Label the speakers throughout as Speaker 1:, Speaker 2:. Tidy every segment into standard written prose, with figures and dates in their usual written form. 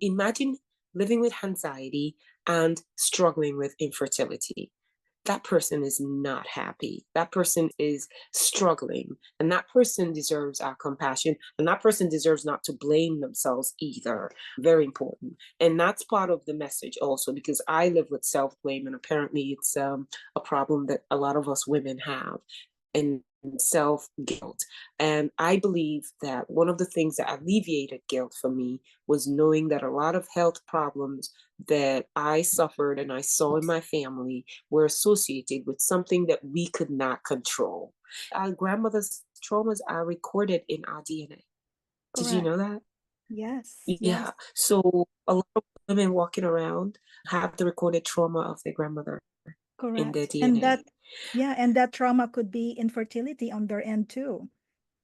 Speaker 1: imagine living with anxiety and struggling with infertility. That person is not happy. That person is struggling. And that person deserves our compassion. And that person deserves not to blame themselves either. Very important. And that's part of the message also, because I live with self-blame, and apparently it's a problem that a lot of us women have. And self-guilt. And I believe that one of the things that alleviated guilt for me was knowing that a lot of health problems that I suffered and I saw in my family were associated with something that we could not control. Our grandmother's traumas are recorded in our DNA. Did you know that?
Speaker 2: Yes.
Speaker 1: Yeah.
Speaker 2: Yes.
Speaker 1: So a lot of women walking around have the recorded trauma of their grandmother in their
Speaker 2: Correct.
Speaker 1: DNA.
Speaker 2: And that trauma could be infertility on their end too.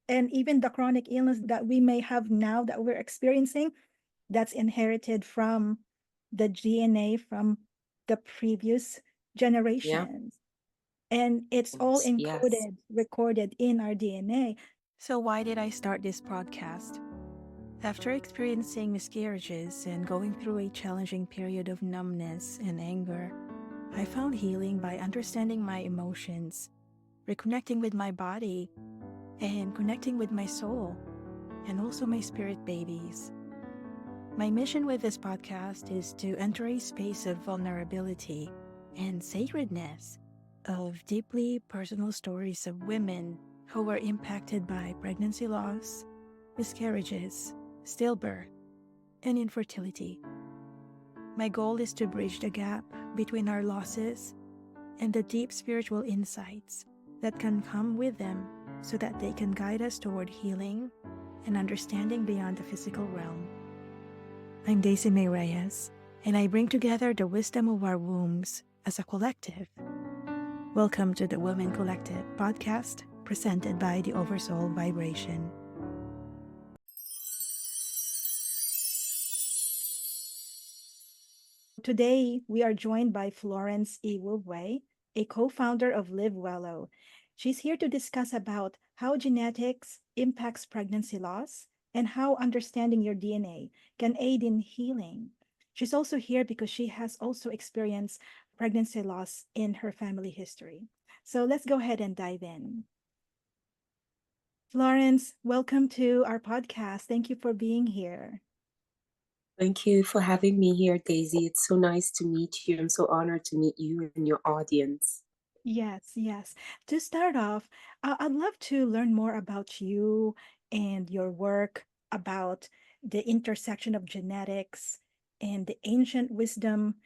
Speaker 2: And even the chronic illness that we may have now that we're experiencing, that's inherited from the DNA from the previous
Speaker 1: Yeah.
Speaker 2: generations. And it's all
Speaker 1: Yes.
Speaker 2: encoded, recorded in our DNA. So, why did I start this podcast? After experiencing miscarriages and going through a challenging period of numbness and anger, I found healing by understanding my emotions, reconnecting with my body, and connecting with my soul, and also my spirit babies. My mission with this podcast is to enter a space of vulnerability and sacredness, of deeply personal stories of women who were impacted by pregnancy loss, miscarriages, stillbirth, and infertility. My goal is to bridge the gap between our losses and the deep spiritual insights that can come with them so that they can guide us toward healing and understanding beyond the physical realm. I'm Daisy May Reyes, and I bring together the wisdom of our wombs as a collective. Welcome to the WOMBen Collective podcast, presented by the Oversoul Vibration. Today, we are joined by Florence Iwegbue, a co-founder of Livewello. She's here to discuss about how genetics impacts pregnancy loss and how understanding your DNA can aid in healing. She's also here because she has also experienced pregnancy loss in her family history. So let's go ahead and dive in. Florence, welcome to our podcast. Thank you for being here.
Speaker 1: Thank you for having me here, Daisy. It's so nice to meet you. I'm so honored to meet you and your audience.
Speaker 2: Yes, yes. To start off, I'd love to learn more about you and your work about the intersection of genetics and the ancient wisdom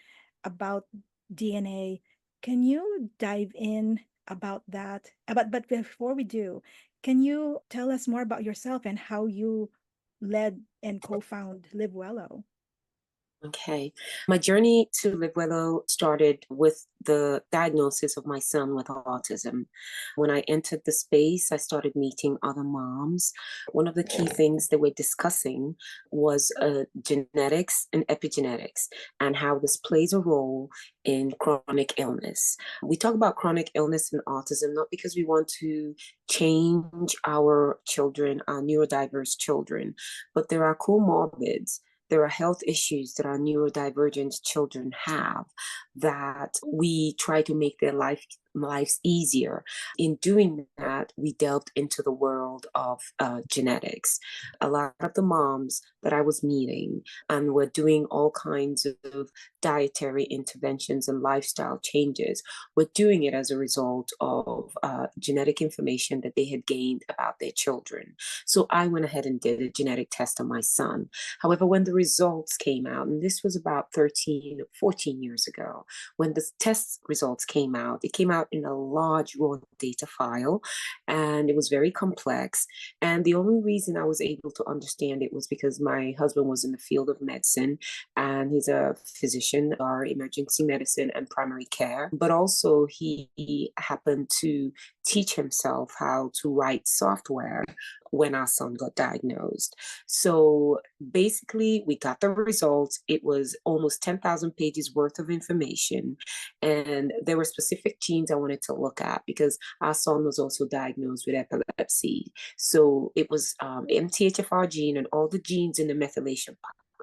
Speaker 2: about DNA. Can you dive in about that? But before we do, can you tell us more about yourself and how you led and co-found Livewello?
Speaker 1: Okay. My journey to Livewello started with the diagnosis of my son with autism. When I entered the space, I started meeting other moms. One of the key things that we're discussing was genetics and epigenetics and how this plays a role in chronic illness. We talk about chronic illness and autism not because we want to change our children, our neurodiverse children, but there are comorbids. There are health issues that our neurodivergent children have that we try to make their lives easier. In doing that, we delved into the world of genetics. A lot of the moms that I was meeting and were doing all kinds of dietary interventions and lifestyle changes were doing it as a result of genetic information that they had gained about their children. So I went ahead and did a genetic test on my son. However, when the results came out, and this was about 13, 14 years ago, when the test results came out, it came out in a large raw data file, and it was very complex. And the only reason I was able to understand it was because my husband was in the field of medicine, and he's a physician, or emergency medicine and primary care. But also he happened to teach himself how to write software when our son got diagnosed. So basically, we got the results. It was almost 10,000 pages worth of information. And there were specific genes I wanted to look at because our son was also diagnosed with epilepsy. So it was MTHFR gene and all the genes in the methylation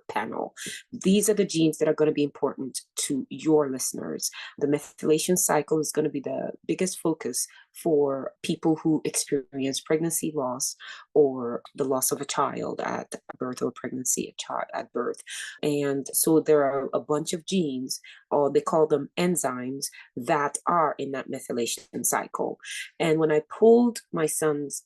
Speaker 1: panel. These are the genes that are going to be important to your listeners. The methylation cycle is going to be the biggest focus for people who experience pregnancy loss or the loss of a child at birth, or pregnancy at birth. And so there are a bunch of genes, or they call them enzymes, that are in that methylation cycle. And when I pulled my son's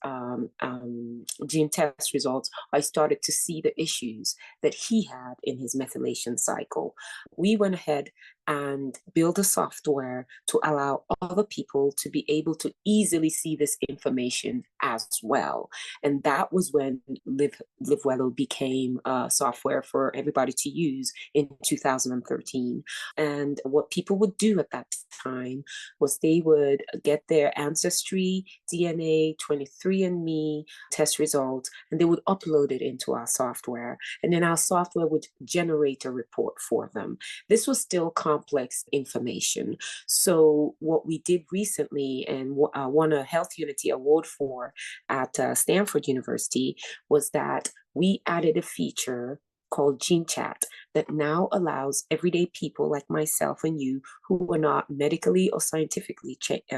Speaker 1: gene test results, I started to see the issues that he had in his methylation cycle. We went ahead and build a software to allow other people to be able to easily see this information as well. And that was when Livewello became a software for everybody to use in 2013. And what people would do at that time was they would get their ancestry, DNA, 23andMe test results, and they would upload it into our software. And then our software would generate a report for them. This was still complex information. So what we did recently and won a Health Unity Award for at Stanford University was that we added a feature called GeneChat that now allows everyday people like myself and you who are not medically or scientifically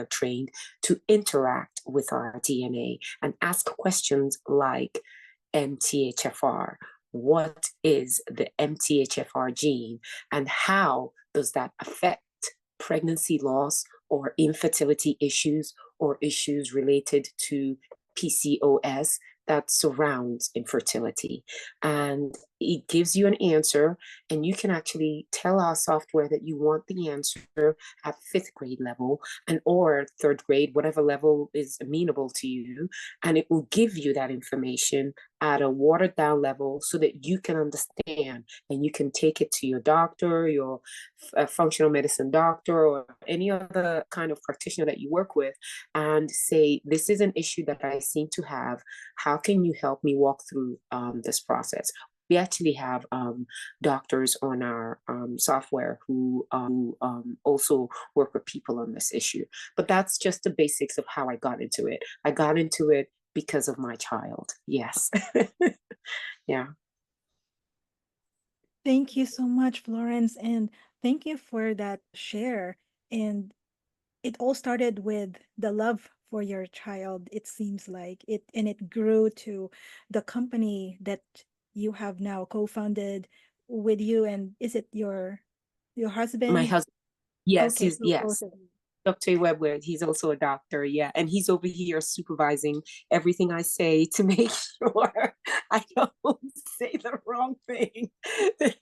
Speaker 1: trained to interact with our DNA and ask questions like MTHFR. What is the MTHFR gene, and how does that affect pregnancy loss or infertility issues or issues related to PCOS that surrounds infertility? And it gives you an answer, and you can actually tell our software that you want the answer at 5th grade level and or 3rd grade, whatever level is amenable to you, and it will give you that information at a watered down level so that you can understand, and you can take it to your doctor, your functional medicine doctor, or any other kind of practitioner that you work with, and say, this is an issue that I seem to have. How can you help me walk through this process? We actually have doctors on our software who also work with people on this issue. But that's just the basics of how I got into it. I got into it because of my child. Yes. Yeah.
Speaker 2: Thank you so much, Florence. And thank you for that share. And it all started with the love for your child, it seems like it, and it grew to the company that you have now co-founded with you. And is it your
Speaker 1: My
Speaker 2: husband?
Speaker 1: husband, yes,
Speaker 2: Okay,
Speaker 1: he's,
Speaker 2: so both
Speaker 1: yes.
Speaker 2: of you.
Speaker 1: Dr. Iwegbue, he's also a doctor, yeah. And he's over here supervising everything I say to make sure I don't say the wrong thing.
Speaker 2: Yes,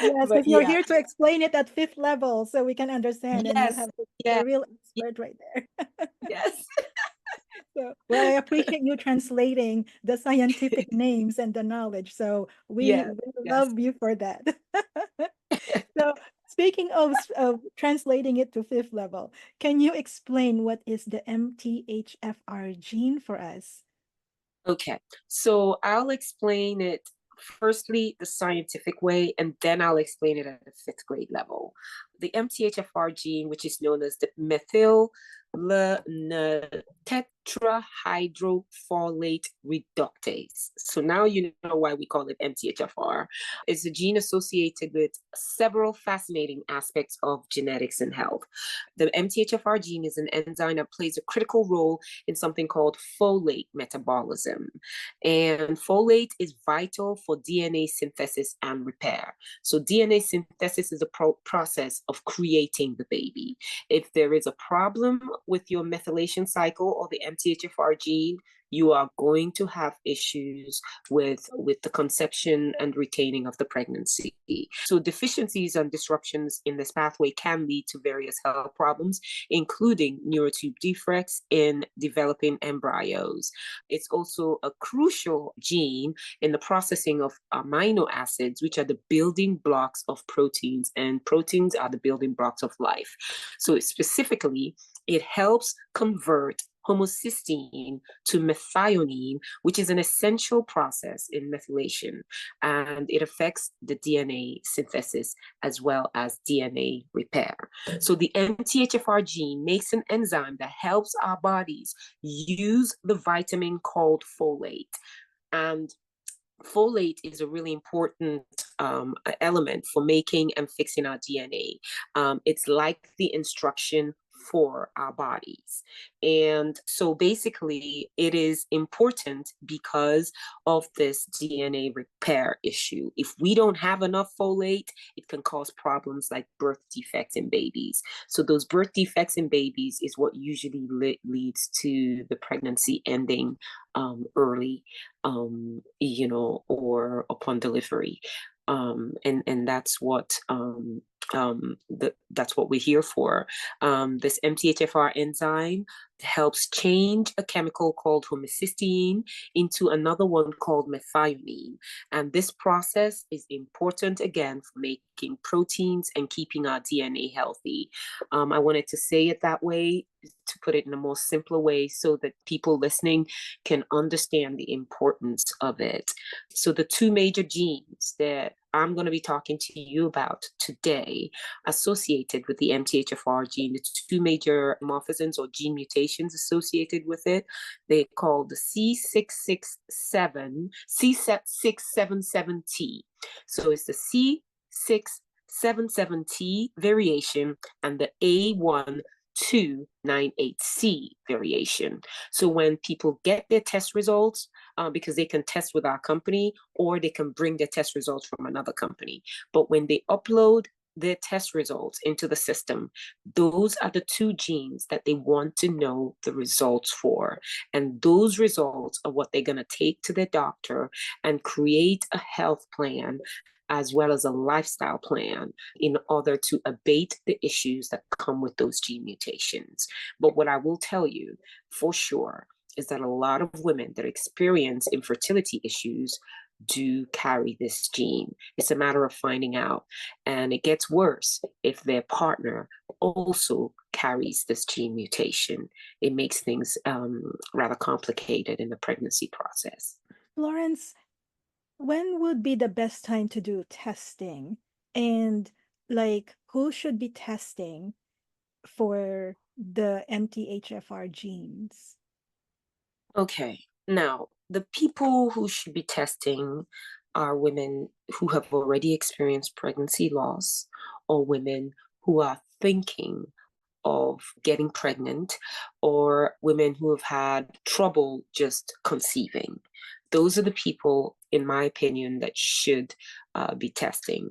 Speaker 1: But
Speaker 2: because you're
Speaker 1: yeah,
Speaker 2: here to explain it at 5th level so we can understand, and you
Speaker 1: yes,
Speaker 2: have
Speaker 1: yeah,
Speaker 2: the real expert right there.
Speaker 1: yes,
Speaker 2: So, well, I appreciate you translating the scientific names and the knowledge. So
Speaker 1: yes,
Speaker 2: we
Speaker 1: yes.
Speaker 2: love you for that. So speaking of translating it to 5th level, can you explain what is the MTHFR gene for us?
Speaker 1: Okay, so I'll explain it firstly the scientific way, and then I'll explain it at the 5th grade level. The MTHFR gene, which is known as the methyl tetrahydrofolate reductase. So now you know why we call it MTHFR. It's a gene associated with several fascinating aspects of genetics and health. The MTHFR gene is an enzyme that plays a critical role in something called folate metabolism. And folate is vital for DNA synthesis and repair. So DNA synthesis is a process of creating the baby. If there is a problem with your methylation cycle or the MTHFR gene, you are going to have issues with the conception and retaining of the pregnancy. So deficiencies and disruptions in this pathway can lead to various health problems, including neurotube defects in developing embryos. It's also a crucial gene in the processing of amino acids, which are the building blocks of proteins, and proteins are the building blocks of life. So specifically, it helps convert homocysteine to methionine, which is an essential process in methylation, and it affects the DNA synthesis as well as DNA repair. So the MTHFR gene makes an enzyme that helps our bodies use the vitamin called folate. And folate is a really important element for making and fixing our DNA. It's like the instruction for our bodies. And so basically, it is important because of this DNA repair issue. If we don't have enough folate, it can cause problems like birth defects in babies. So those birth defects in babies is what usually leads to the pregnancy ending early, or upon delivery. And that's what that's what we're here for. This MTHFR enzyme helps change a chemical called homocysteine into another one called methionine. And this process is important again for making proteins and keeping our DNA healthy. I wanted to say it that way to put it in a more simpler way so that people listening can understand the importance of it. So the two major genes that I'm going to be talking to you about today associated with the MTHFR gene, the two major morphisms or gene mutations associated with it, they're called the C677T. So it's the C677T variation and the A1298C variation. So when people get their test results, because they can test with our company or they can bring their test results from another company. But when they upload their test results into the system, those are the two genes that they want to know the results for. And those results are what they're going to take to their doctor and create a health plan as well as a lifestyle plan in order to abate the issues that come with those gene mutations. But what I will tell you for sure is that a lot of women that experience infertility issues do carry this gene. It's a matter of finding out. And it gets worse if their partner also carries this gene mutation. It makes things rather complicated in the pregnancy process.
Speaker 2: Florence, when would be the best time to do testing? And like, who should be testing for the MTHFR genes?
Speaker 1: Okay, now the people who should be testing are women who have already experienced pregnancy loss or women who are thinking of getting pregnant or women who have had trouble just conceiving. Those are the people, in my opinion, that should be testing.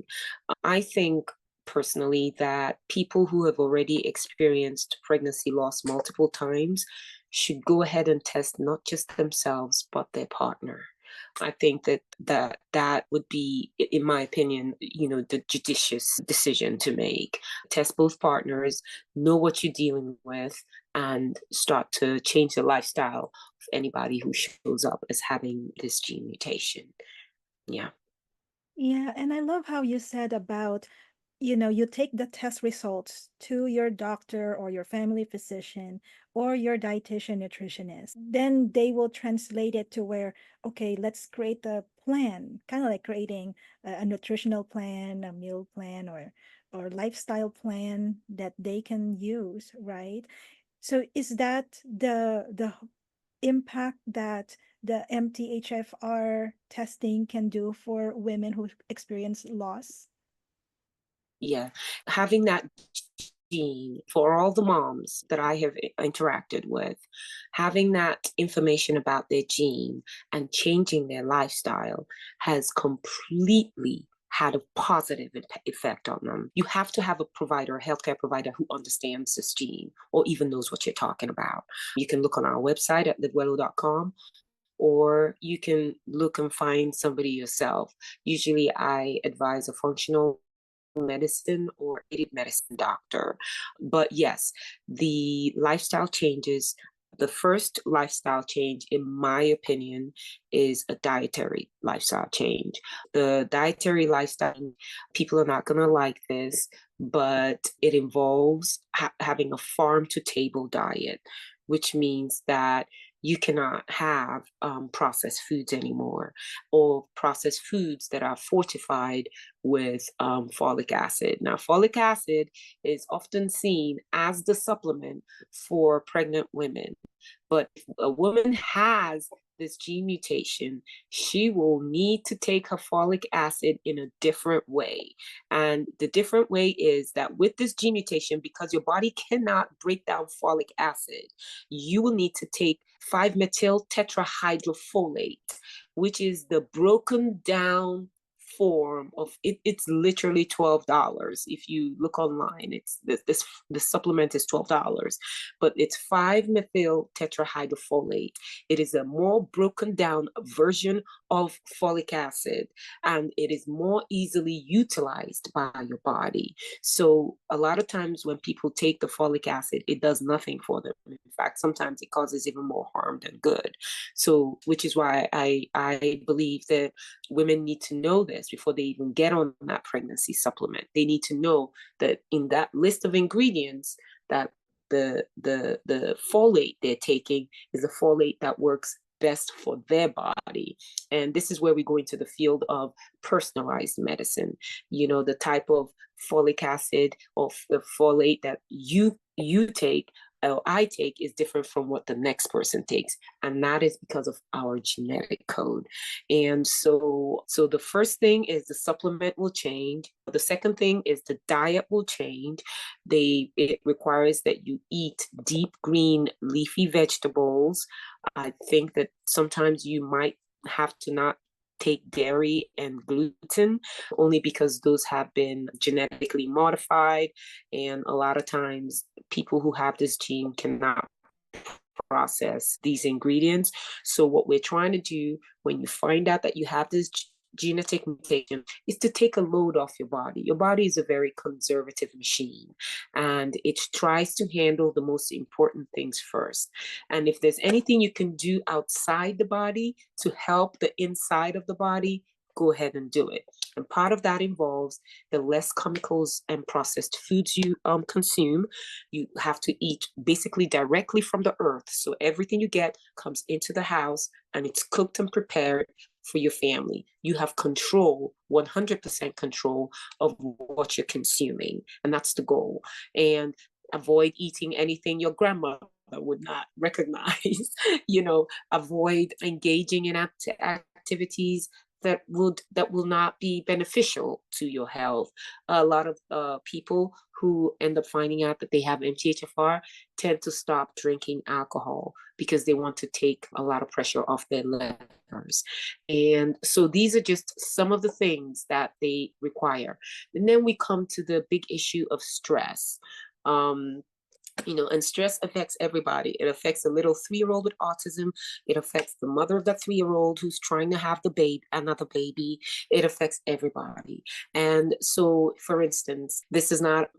Speaker 1: I think personally that people who have already experienced pregnancy loss multiple times should go ahead and test not just themselves, but their partner. I think that would be, in my opinion, the judicious decision to make. Test both partners, know what you're dealing with, and start to change the lifestyle of anybody who shows up as having this gene mutation. Yeah.
Speaker 2: Yeah, and I love how you said about, you take the test results to your doctor or your family physician or your dietitian nutritionist. Then they will translate it to where, okay, let's create a plan, kind of like creating a nutritional plan, a meal plan, or lifestyle plan that they can use, right? So is that the impact that the MTHFR testing can do for women who experience loss?
Speaker 1: Yeah. Having that gene for all the moms that I have interacted with, having that information about their gene and changing their lifestyle has completely had a positive effect on them. You have to have a provider, a healthcare provider who understands this gene or even knows what you're talking about. You can look on our website at livewello.com, or you can look and find somebody yourself. Usually I advise a functional medicine or native medicine doctor. But yes, the lifestyle changes. The first lifestyle change, in my opinion, is a dietary lifestyle change. The dietary lifestyle, people are not going to like this, but it involves having a farm to table diet, which means that you cannot have processed foods anymore, or processed foods that are fortified with folic acid. Now, folic acid is often seen as the supplement for pregnant women, but if a woman has this gene mutation, she will need to take her folic acid in a different way. And the different way is that with this gene mutation, because your body cannot break down folic acid, you will need to take 5-methyl tetrahydrofolate, which is the broken down form of it. It's literally $12. If you look online, it's this supplement is $12, but it's 5-methyl tetrahydrofolate. It is a more broken down version of folic acid, and it is more easily utilized by your body. So a lot of times when people take the folic acid, it does nothing for them. In fact, sometimes it causes even more harm than good. So, which is why I believe that women need to know this before they even get on that pregnancy supplement. They need to know that in that list of ingredients, that the folate they're taking is a folate that works best for their body. And this is where we go into the field of personalized medicine. You know, the type of folic acid or the folate that you take or I take is different from what the next person takes. And that is because of our genetic code. And so the first thing is the supplement will change. The second thing is the diet will change. It requires that you eat deep green leafy vegetables. I think that sometimes you might have to not take dairy and gluten, only because those have been genetically modified, and a lot of times people who have this gene cannot process these ingredients. So what we're trying to do when you find out that you have this genetic mutation is to take a load off your body. Your body is a very conservative machine, and it tries to handle the most important things first. And if there's anything you can do outside the body to help the inside of the body, go ahead and do it. And part of that involves the less chemicals and processed foods you consume. You have to eat basically directly from the earth. So everything you get comes into the house and it's cooked and prepared for your family. You have control, 100% control of what you're consuming. And that's the goal. And avoid eating anything your grandmother would not recognize. Avoid engaging in activities that will not be beneficial to your health. A lot of people who end up finding out that they have MTHFR tend to stop drinking alcohol because they want to take a lot of pressure off their livers. And so these are just some of the things that they require. And then we come to the big issue of stress. And stress affects everybody. It affects a little 3-year-old with autism. It affects the mother of that 3-year-old who's trying to have another baby. It affects everybody. And so, for instance, this is not,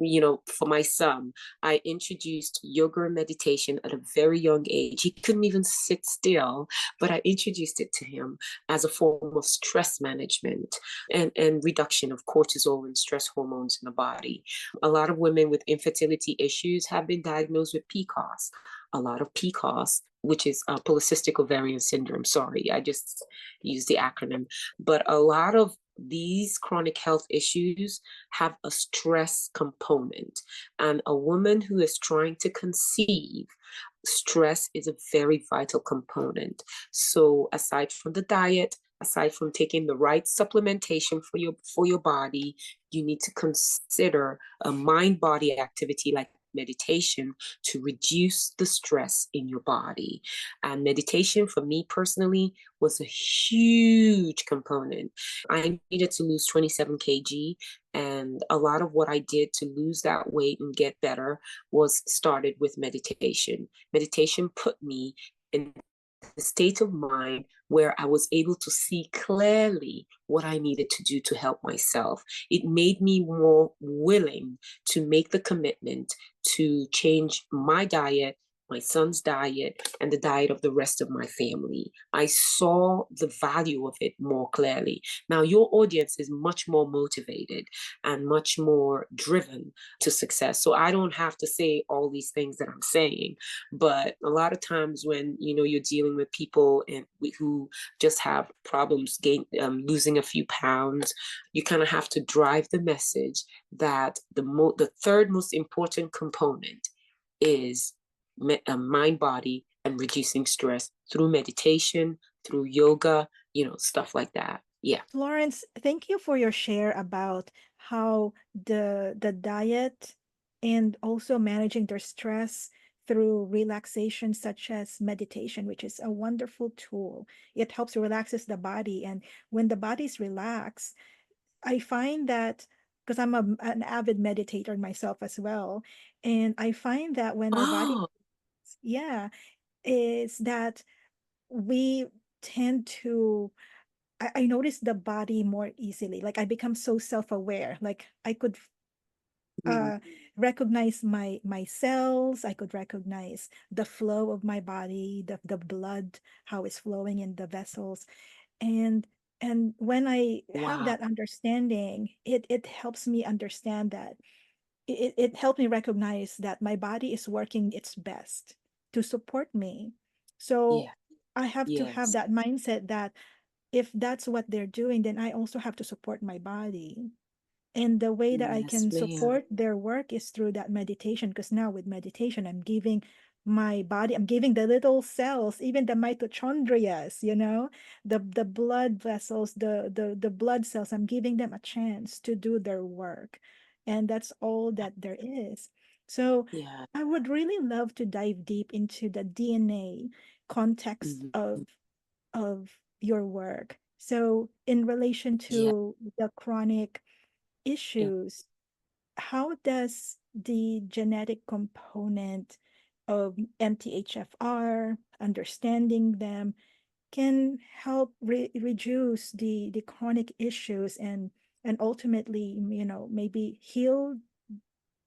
Speaker 1: for my son, I introduced yoga and meditation at a very young age. He couldn't even sit still, but I introduced it to him as a form of stress management and reduction of cortisol and stress hormones in the body. A lot of women with infertility issues have been diagnosed with PCOS. A lot of PCOS, which is polycystic ovarian syndrome. Sorry, I just used the acronym. But a lot of these chronic health issues have a stress component. And a woman who is trying to conceive, stress is a very vital component. So aside from the diet, aside from taking the right supplementation for your body, you need to consider a mind-body activity like meditation to reduce the stress in your body. And meditation for me personally was a huge component. I needed to lose 27 kg, and a lot of what I did to lose that weight and get better was started with meditation. Meditation put me in the state of mind where I was able to see clearly what I needed to do to help myself. It made me more willing to make the commitment to change my diet, my son's diet, and the diet of the rest of my family. I saw the value of it more clearly. Now, your audience is much more motivated and much more driven to success. So I don't have to say all these things that I'm saying, but a lot of times when, you're dealing with people who just have problems losing a few pounds, you kind of have to drive the message that the third most important component is mind, body, and reducing stress through meditation, through yoga, stuff like that. Yeah.
Speaker 2: Florence, thank you for your share about how the diet and also managing their stress through relaxation such as meditation, which is a wonderful tool. It helps relaxes the body, and when the body's relaxed, I find that because an avid meditator myself as well, and I find that when our body,
Speaker 1: Oh,
Speaker 2: yeah, is that we tend to I notice the body more easily. Like I become so self-aware. Like I could
Speaker 1: mm,
Speaker 2: uh recognize my cells. I could recognize the flow of my body, the blood, how it's flowing in the vessels. And and when I have
Speaker 1: wow.
Speaker 2: that understanding, it helps me understand that it helped me recognize that my body is working its best to support me. So
Speaker 1: Yeah.
Speaker 2: I have to have
Speaker 1: Yes.
Speaker 2: that mindset that if that's what they're doing, then I also have to support my body. And the way that I
Speaker 1: Yes,
Speaker 2: can
Speaker 1: ma'am.
Speaker 2: support their work is through that meditation. Because now with meditation, I'm giving my body, I'm giving the little cells, even the mitochondrias, the blood vessels, the blood cells, I'm giving them a chance to do their work. And that's all that there is. So
Speaker 1: Yeah.
Speaker 2: I would really love to dive deep into the DNA context
Speaker 1: Mhm.
Speaker 2: of your work. So, in relation
Speaker 1: Yeah.
Speaker 2: to the chronic
Speaker 1: Yeah.
Speaker 2: issues, how does the genetic component of MTHFR, understanding them, can help reduce the chronic issues and ultimately, maybe heal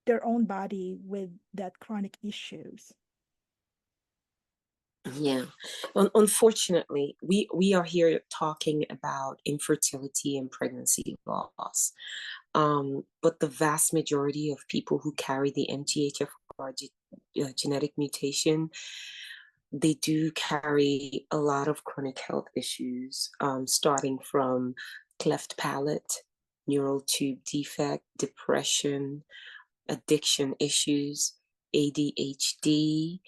Speaker 2: their own body with that chronic issues?
Speaker 1: Yeah. Unfortunately, we are here talking about infertility and pregnancy loss. But the vast majority of people who carry the MTHFR genetic mutation, they do carry a lot of chronic health issues, starting from cleft palate, neural tube defect, depression, addiction issues, ADHD,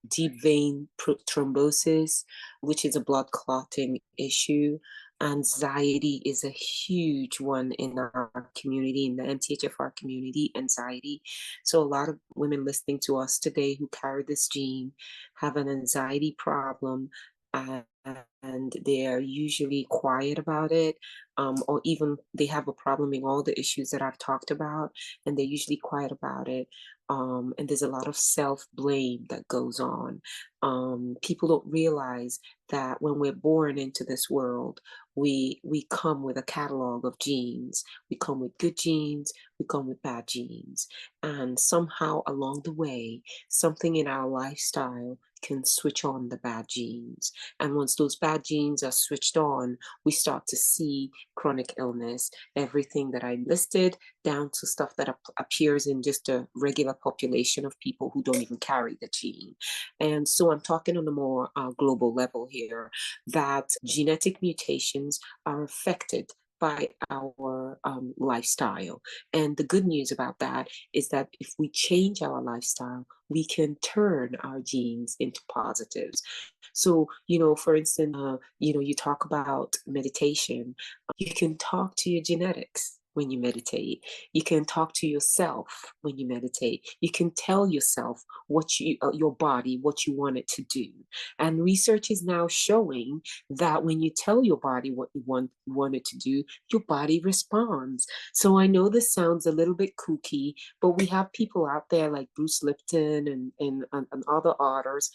Speaker 1: deep vein thrombosis, which is a blood clotting issue. Anxiety is a huge one in our community, in the MTHFR community, anxiety. So, a lot of women listening to us today who carry this gene have an anxiety problem. And they are usually quiet about it, or even they have a problem in all the issues that I've talked about, and they're usually quiet about it. And there's a lot of self-blame that goes on. People don't realize that when we're born into this world, we come with a catalog of genes. We come with good genes, we come with bad genes. And somehow along the way, something in our lifestyle can switch on the bad genes. And once those bad genes are switched on, we start to see chronic illness, everything that I listed, down to stuff that appears in just a regular population of people who don't even carry the gene. And so I'm talking on a more global level here, that genetic mutations are affected by our lifestyle. And the good news about that is that if we change our lifestyle, we can turn our genes into positives. So, for instance, you talk about meditation. You can talk to your genetics when you meditate. You can talk to yourself when you meditate. You can tell yourself your body, what you want it to do. And research is now showing that when you tell your body what you want it to do, your body responds. So I know this sounds a little bit kooky, but we have people out there like Bruce Lipton and other authors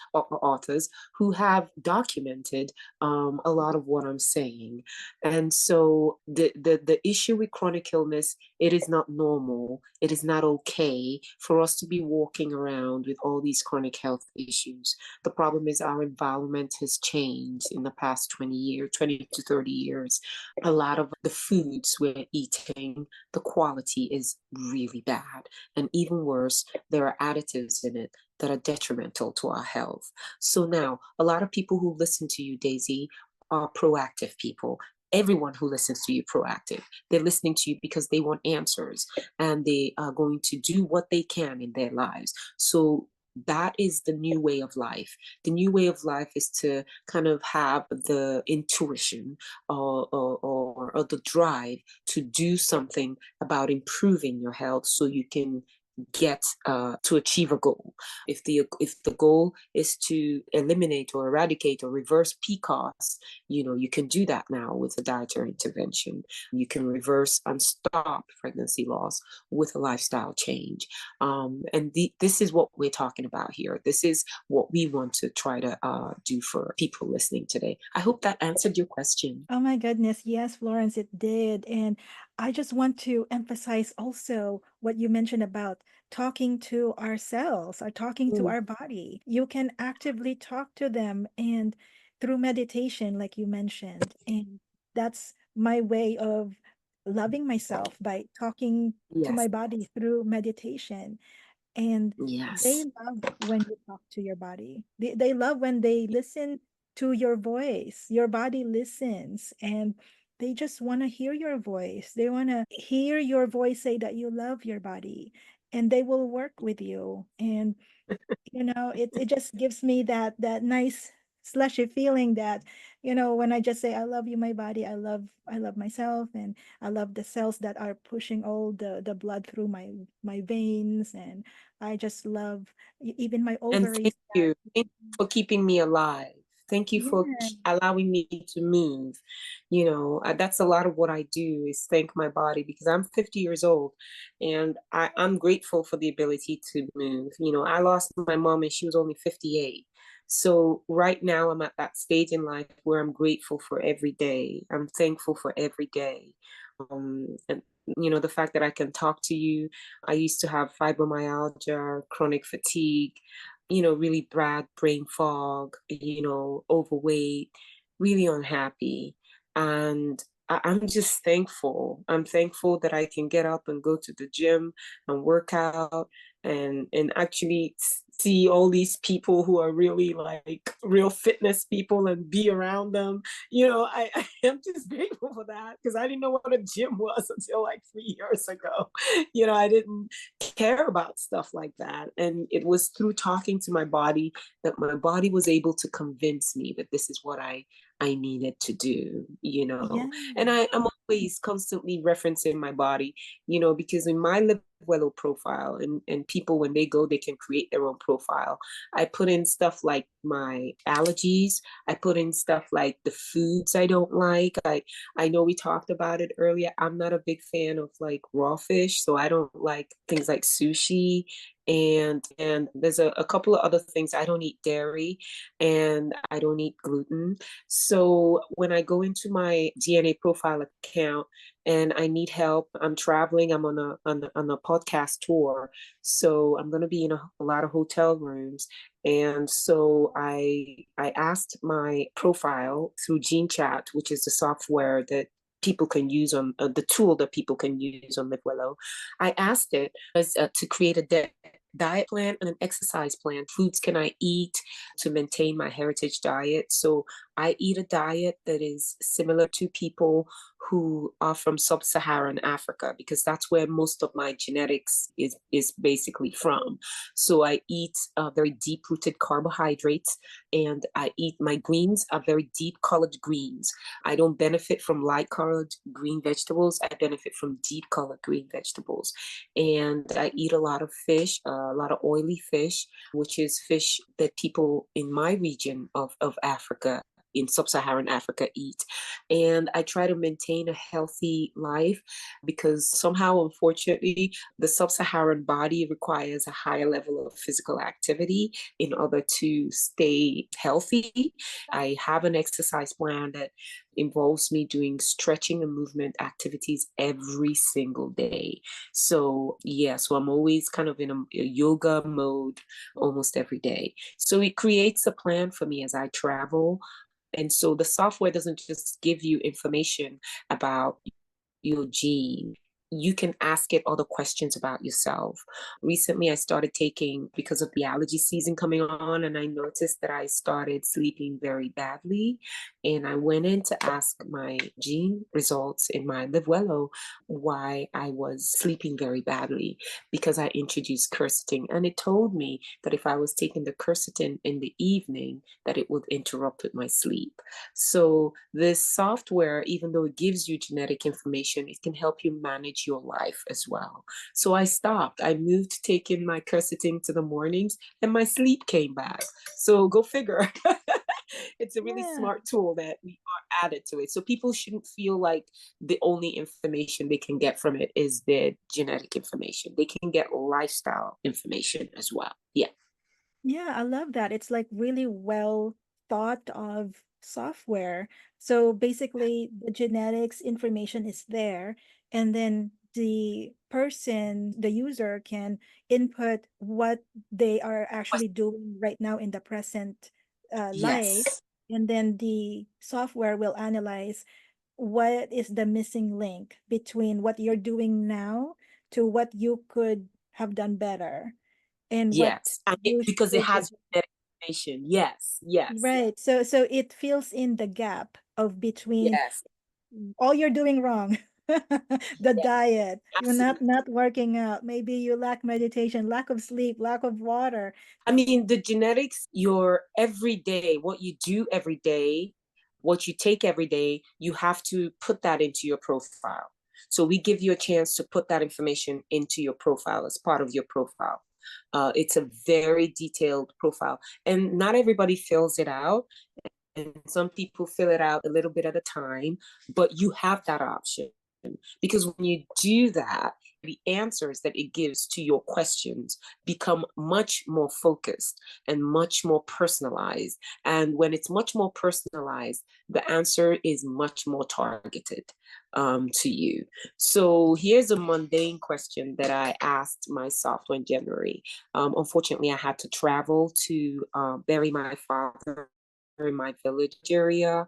Speaker 1: who have documented a lot of what I'm saying. And so the issue with chronic illness, it is not normal. It is not okay for us to be walking around with all these chronic health issues. The problem is our environment has changed in the past 20 to 30 years. A lot of the foods we're eating, the quality is really bad. And even worse, there are additives in it that are detrimental to our health. So now, a lot of people who listen to you, Daisy, are proactive people. Everyone who listens to you proactive. They're listening to you because they want answers, and they are going to do what they can in their lives. So that is the new way of life. The new way of life is to kind of have the intuition or the drive to do something about improving your health so you can get to achieve a goal. If the goal is to eliminate or eradicate or reverse PCOS, you can do that now with a dietary intervention. You can reverse and stop pregnancy loss with a lifestyle change. This is what we're talking about here. This is what we want to try to do for people listening today. I hope that answered your question.
Speaker 2: Oh my goodness. Yes, Florence, it did. And I just want to emphasize also what you mentioned about talking to ourselves or talking to
Speaker 1: Mm,
Speaker 2: our body. You can actively talk to them and through meditation, like you mentioned. And that's my way of loving myself by talking to my
Speaker 1: yes,
Speaker 2: body through meditation. And they
Speaker 1: yes.
Speaker 2: love when you talk to your body. They love when they listen to your voice. Your body listens and they just want to hear your voice. They want to hear your voice say that you love your body and they will work with you. And it just gives me that nice slushy feeling that when I just say I love you my body, I love myself, and I love the cells that are pushing all the blood through my veins, and I just love even my
Speaker 1: And
Speaker 2: ovaries
Speaker 1: thank
Speaker 2: that,
Speaker 1: you. Thank you for keeping me alive. Thank you for
Speaker 2: yeah.
Speaker 1: allowing me to move. That's a lot of what I do is thank my body because I'm 50 years old and I'm grateful for the ability to move. I lost my mom and she was only 58. So right now I'm at that stage in life where I'm grateful for every day. I'm thankful for every day. And the fact that I can talk to you. I used to have fibromyalgia, chronic fatigue, really bad brain fog, overweight, really unhappy. And I'm just thankful. I'm thankful that I can get up and go to the gym and work out and actually see all these people who are really like real fitness people and be around them. I am just grateful for that because I didn't know what a gym was until like 3 years ago. I didn't care about stuff like that. And it was through talking to my body that my body was able to convince me that this is what I needed to do.
Speaker 2: Yeah.
Speaker 1: And I'm always constantly referencing my body, because in my Livewello profile and people, when they go, they can create their own profile. I put in stuff like my allergies. I put in stuff like the foods I don't like. I know we talked about it earlier. I'm not a big fan of like raw fish, so I don't like things like sushi. And there's a couple of other things. I don't eat dairy and I don't eat gluten. So when I go into my DNA profile account and I need help, I'm traveling, I'm on a podcast tour. So I'm going to be in a lot of hotel rooms. And so I asked my profile through GeneChat, which is the software that people can use on the tool that people can use on Livewello. I asked it to create a diet plan and an exercise plan. Foods can I eat to maintain my heritage diet? So I eat a diet that is similar to people who are from sub-Saharan Africa because that's where most of my genetics is basically from. So I eat very deep-rooted carbohydrates and I eat my greens are very deep-colored greens. I don't benefit from light-colored green vegetables. I benefit from deep-colored green vegetables. And I eat a lot of fish, a lot of oily fish, which is fish that people in my region of Africa, in sub-Saharan Africa, eat. And I try to maintain a healthy life because somehow, unfortunately, the sub-Saharan body requires a higher level of physical activity in order to stay healthy. I have an exercise plan that involves me doing stretching and movement activities every single day. So yeah, so I'm always kind of in a yoga mode almost every day. So it creates a plan for me as I travel. And so the software doesn't just give you information about your gene you can ask it other questions about yourself. Recently, I started taking, because of the allergy season coming on, and I noticed that I started sleeping very badly. And I went in to ask my gene results in my Livewello why I was sleeping very badly, because I introduced quercetin. And it told me that if I was taking the quercetin in the evening, that it would interrupt with my sleep. So this software, even though it gives you genetic information, it can help you manage your life as well. So I stopped. I moved taking my quercetin to the mornings, and my sleep came back. So go figure. It's a really
Speaker 2: Yeah.
Speaker 1: smart tool that we are added to it. So people shouldn't feel like the only information they can get from it is their genetic information. They can get lifestyle information as well. Yeah.
Speaker 2: Yeah, I love that. It's like really well thought of software. So basically, the genetics information is there, and then the person, the user can input what they are actually doing right now in the present life,
Speaker 1: Yes.
Speaker 2: and then the software will analyze what is the missing link between what you're doing now to what you could have done better and what
Speaker 1: Yes. And
Speaker 2: you
Speaker 1: because it
Speaker 2: should
Speaker 1: has genetic information. Yes. Yes.
Speaker 2: right. So it fills in the gap of between
Speaker 1: Yes.
Speaker 2: all you're doing wrong. The
Speaker 1: Yes.
Speaker 2: diet, you're
Speaker 1: Absolutely.
Speaker 2: not working out, maybe you lack meditation, lack of sleep, lack of water.
Speaker 1: I mean, the genetics, your everyday, what you do every day, what you take every day, you have to put that into your profile. So we give you a chance to put that information into your profile as part of your profile. It's a very detailed profile, and not everybody fills it out. And some people fill it out a little bit at a time, but you have that option, because when you do that, the answers that it gives to your questions become much more focused and much more personalized. And when it's much more personalized, the answer is much more targeted to you. So here's a mundane question that I asked my software in January. Unfortunately, I had to travel to bury my father in my village area.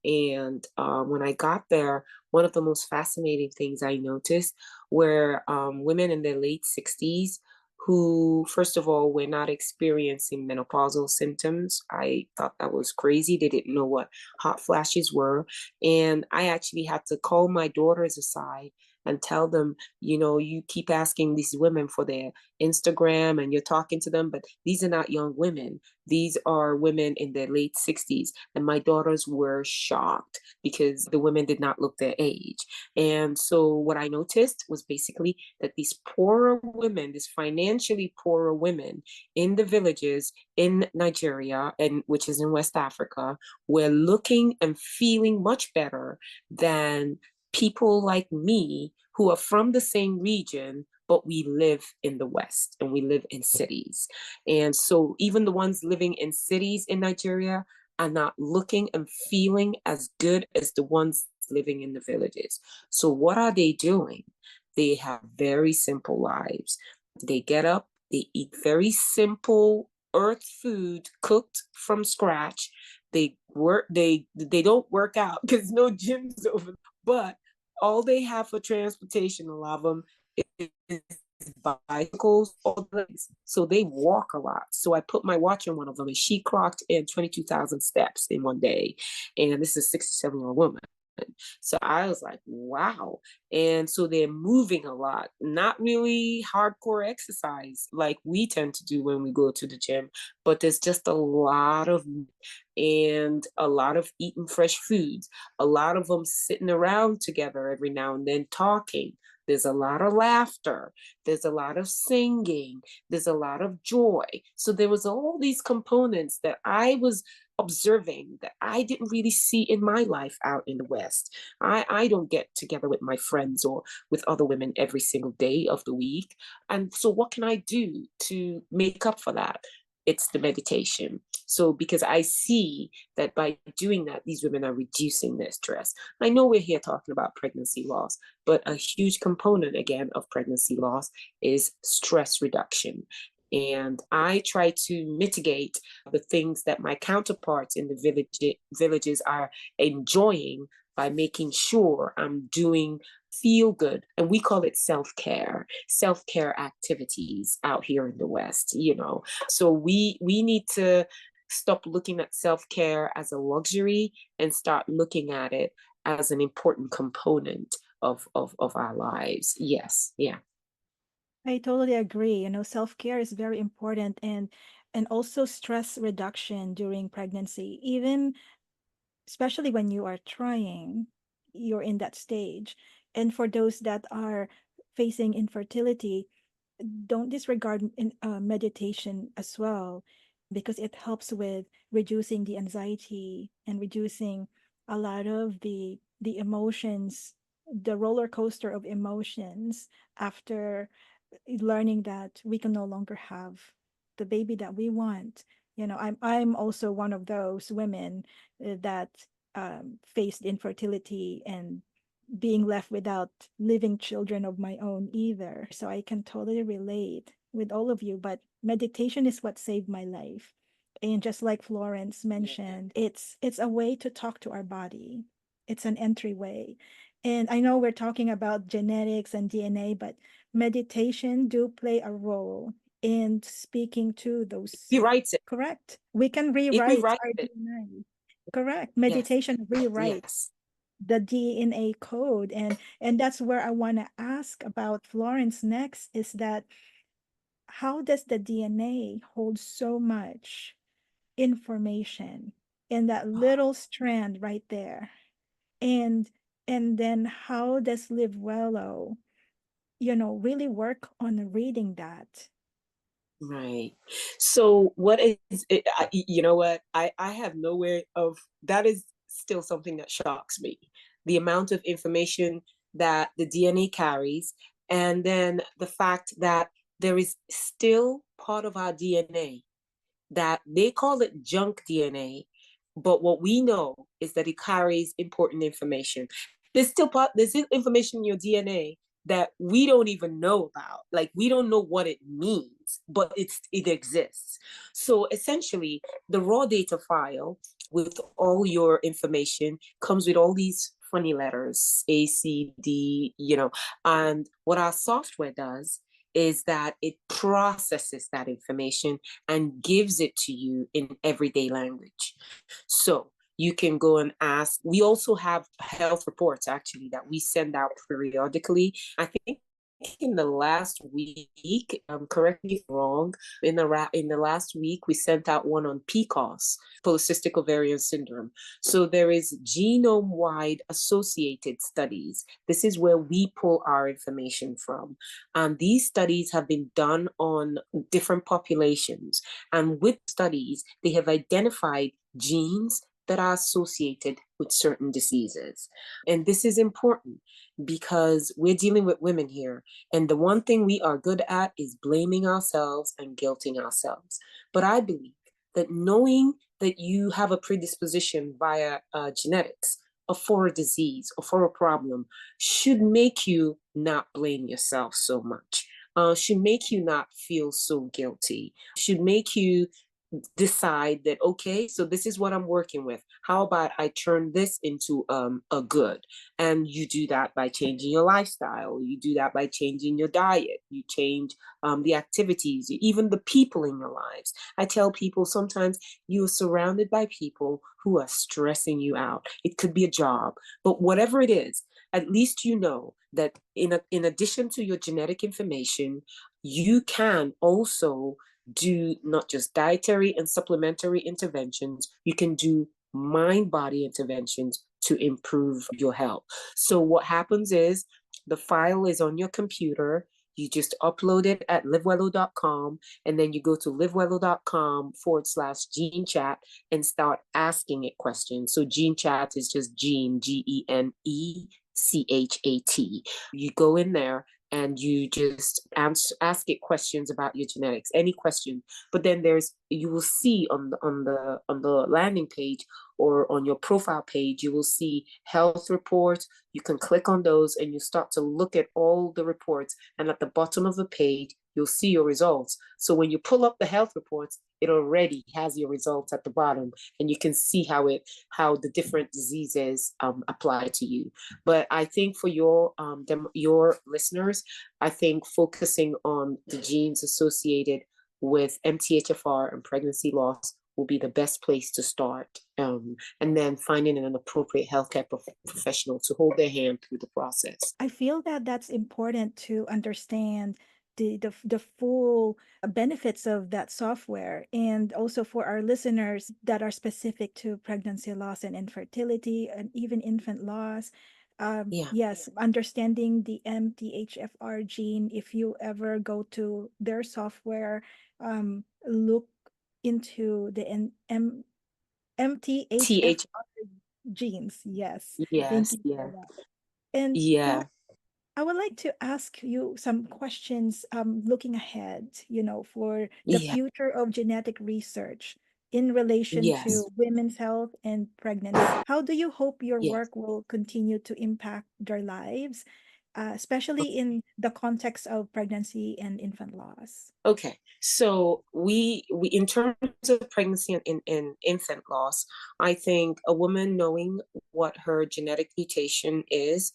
Speaker 1: And when I got there, one of the most fascinating things I noticed were women in their late 60s who, first of all, were not experiencing menopausal symptoms. I thought that was crazy. They didn't know what hot flashes were. And I actually had to call my daughters aside and tell them, you know, you keep asking these women for their Instagram and you're talking to them, but these are not young women. These are women in their late 60s. And my daughters were shocked because the women did not look their age. And so what I noticed was basically that these poorer women, these financially poorer women in the villages in Nigeria, and which is in West Africa, were looking and feeling much better than people like me who are from the same region, but we live in the West and we live in cities. And so even the ones living in cities in Nigeria are not looking and feeling as good as the ones living in the villages. So what are they doing? They have very simple lives. They get up, they eat very simple earth food cooked from scratch. They don't work out because no gyms over, but all they have for transportation, a lot of them, is bicycles. So they walk a lot. So I put my watch on one of them, and she clocked in 22,000 steps in one day. And this is a 67-year-old woman. So I was like, wow. And so they're moving a lot, not really hardcore exercise like we tend to do when we go to the gym, but there's just a lot of, and a lot of eating fresh foods, a lot of them sitting around together every now and then talking. There's a lot of laughter. There's a lot of singing. There's a lot of joy. So there was all these components that I was observing that I didn't really see in my life out in the West. I don't get together with my friends or with other women every single day of the week. And so what can I do to make up for that? It's the meditation. So because I see that by doing that, these women are reducing their stress. I know we're here talking about pregnancy loss, but a huge component, again, of pregnancy loss is stress reduction. And I try to mitigate the things that my counterparts in the villages are enjoying by making sure I'm doing feel good, and we call it self-care activities out here in the West, so we need to stop looking at self-care as a luxury and start looking at it as an important component of our lives. Yes. Yeah.
Speaker 2: I totally agree. Self-care is very important, and also stress reduction during pregnancy, even especially when you are trying, you're in that stage. And for those that are facing infertility, don't disregard meditation as well, because it helps with reducing the anxiety and reducing a lot of the emotions, the roller coaster of emotions after learning that we can no longer have the baby that we want. I'm also one of those women that faced infertility and being left without living children of my own either. So I can totally relate with all of you, but meditation is what saved my life. And just like Florence mentioned, it's a way to talk to our body. It's an entryway. And I know we're talking about genetics and DNA, but meditation do play a role in speaking to those.
Speaker 1: Rewrites it.
Speaker 2: Correct. We can
Speaker 1: It
Speaker 2: rewrite
Speaker 1: rewrites
Speaker 2: our
Speaker 1: it.
Speaker 2: DNA. Correct.
Speaker 1: Yes.
Speaker 2: Meditation rewrites
Speaker 1: Yes.
Speaker 2: the DNA code. And that's where I want to ask about Florence next, is that how does the DNA hold so much information in that little strand right there? And then how does Livewello, really work on reading that?
Speaker 1: Right. So what is it? You know what? I have no way of, that is still something that shocks me. The amount of information that the DNA carries, and then the fact that there is still part of our DNA that they call it junk DNA, but what we know is that it carries important information. There's information in your DNA that we don't even know about. Like, we don't know what it means, but it exists. So essentially, the raw data file with all your information comes with all these funny letters, A, C, D, and what our software does is that it processes that information and gives it to you in everyday language. So you can go and ask. We also have health reports, actually, that we send out periodically. I think in the last week, correct me if I'm wrong, in the last week, we sent out one on PCOS, polycystic ovarian syndrome. So there is genome-wide associated studies. This is where we pull our information from. And these studies have been done on different populations. And with studies, they have identified genes that are associated with certain diseases. And this is important because we're dealing with women here. And the one thing we are good at is blaming ourselves and guilting ourselves. But I believe that knowing that you have a predisposition via genetics or for a disease or for a problem should make you not blame yourself so much. Should make you not feel so guilty, should make you decide that, okay, so this is what I'm working with. How about I turn this into a good? And you do that by changing your lifestyle. You do that by changing your diet. You change the activities, even the people in your lives. I tell people sometimes you're surrounded by people who are stressing you out. It could be a job, but whatever it is, at least you know that in addition to your genetic information, you can also do not just dietary and supplementary interventions, you can do mind-body interventions to improve your health. So what happens is the file is on your computer. You just upload it at livewello.com, and then you go to livewello.com/GeneChat and start asking it questions. So GeneChat is just Gene, GeneChat. You go in there and you just ask it questions about your genetics, any question. But then there's you will see on the landing page or on your profile page, you will see health reports. You can click on those and you start to look at all the reports. And at the bottom of the page, you'll see your results. So when you pull up the health reports, it already has your results at the bottom, and you can see how the different diseases apply to you. But I think for your listeners, I think focusing on the genes associated with MTHFR and pregnancy loss will be the best place to start. And then finding an appropriate healthcare professional to hold their hand through the process.
Speaker 2: I feel that that's important to understand the full benefits of that software, and also for our listeners that are specific to pregnancy loss and infertility and even infant loss. Yes, understanding the MTHFR gene. If you ever go to their software, look into the MTHFR genes. Yes, thank
Speaker 1: Yes,
Speaker 2: you
Speaker 1: yeah,
Speaker 2: for that. And
Speaker 1: yeah,
Speaker 2: I would like to ask you some questions, looking ahead, for the
Speaker 1: yeah,
Speaker 2: future of genetic research in relation
Speaker 1: yes,
Speaker 2: to women's health and pregnancy. How do you hope your
Speaker 1: yes.
Speaker 2: work will continue to impact their lives, especially in the context of pregnancy and infant loss?
Speaker 1: Okay, so we in terms of pregnancy and infant loss, I think a woman knowing what her genetic mutation is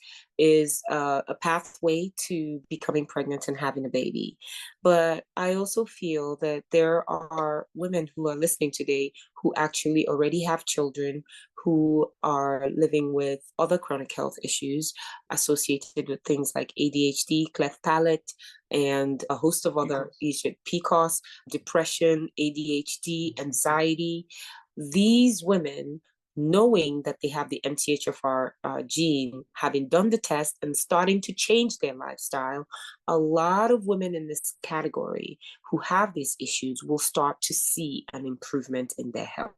Speaker 1: a pathway to becoming pregnant and having a baby. But I also feel that there are women who are listening today who actually already have children, who are living with other chronic health issues associated with things like ADHD, cleft palate, and a host of other issues, PCOS, depression, ADHD, anxiety. These women, knowing that they have the MTHFR gene, having done the test and starting to change their lifestyle, a lot of women in this category who have these issues will start to see an improvement in their health.